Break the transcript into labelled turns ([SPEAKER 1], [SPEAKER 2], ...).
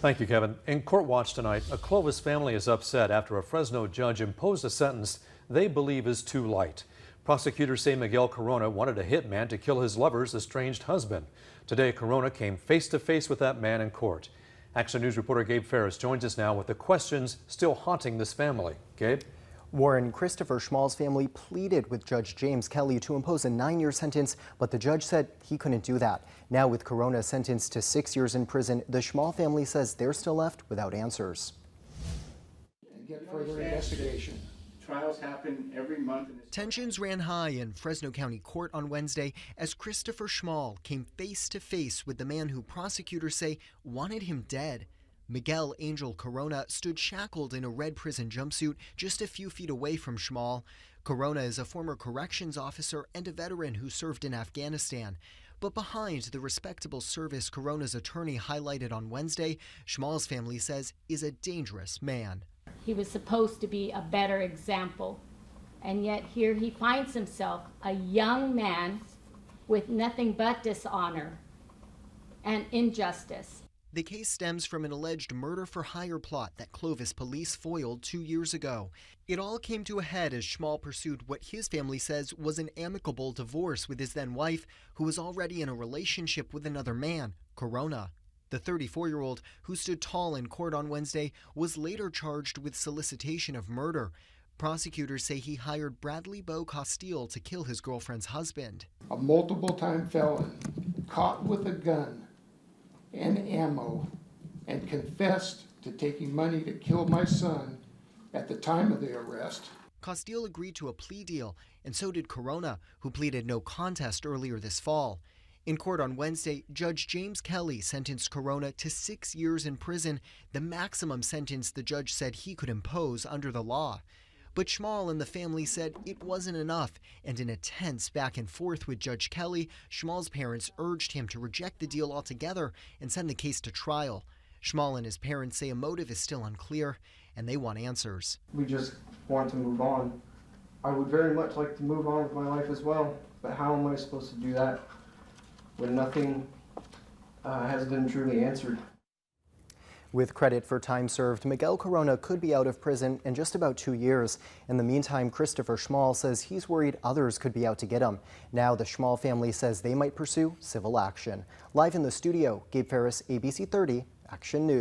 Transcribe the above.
[SPEAKER 1] Thank you, Kevin. In court watch tonight, a Clovis family is upset after a Fresno judge imposed a sentence they believe is too light. Prosecutors say Miguel Corona wanted a hitman to kill his lover's estranged husband. Today, Corona came face to face with that man in court. Action News reporter Gabe Ferris joins us now with the questions still haunting this family. Gabe?
[SPEAKER 2] Warren, Christopher Schmall's family pleaded with Judge James Kelly to impose a 9-year sentence, but the judge said he couldn't do that. Now with Corona sentenced to 6 years in prison, the Schmall family says they're still left without answers.
[SPEAKER 3] Get further investigation.
[SPEAKER 4] Trials happen every month.
[SPEAKER 2] Tensions ran high in Fresno County court on Wednesday as Christopher Schmall came face to face with the man who prosecutors say wanted him dead. Miguel Angel Corona stood shackled in a red prison jumpsuit just a few feet away from Schmall. Corona is a former corrections officer and a veteran who served in Afghanistan. But behind the respectable service Corona's attorney highlighted on Wednesday, Schmall's family says is a dangerous man.
[SPEAKER 5] He was supposed to be a better example, and yet here he finds himself, a young man with nothing but dishonor and injustice.
[SPEAKER 2] The case stems from an alleged murder-for-hire plot that Clovis police foiled 2 years ago. It all came to a head as Schmall pursued what his family says was an amicable divorce with his then-wife, who was already in a relationship with another man, Corona. The 34-year-old, who stood tall in court on Wednesday, was later charged with solicitation of murder. Prosecutors say he hired Bradley Bo Castile to kill his girlfriend's husband.
[SPEAKER 3] A multiple-time felon caught with a gun and ammo and confessed to taking money to kill my son at the time of the arrest.
[SPEAKER 2] Castile agreed to a plea deal, and so did Corona, who pleaded no contest earlier this fall. In court on Wednesday, Judge James Kelly sentenced Corona to 6 years in prison, the maximum sentence the judge said he could impose under the law. But Schmall and the family said it wasn't enough, and in a tense back and forth with Judge Kelly, Schmall's parents urged him to reject the deal altogether and send the case to trial. Schmall and his parents say a motive is still unclear, and they want answers.
[SPEAKER 6] We just want to move on. I would very much like to move on with my life as well, but how am I supposed to do that when nothing has been truly answered?
[SPEAKER 2] With credit for time served, Miguel Corona could be out of prison in just about 2 years. In the meantime, Christopher Schmall says he's worried others could be out to get him. Now the Schmall family says they might pursue civil action. Live in the studio, Gabe Ferris, ABC 30, Action News.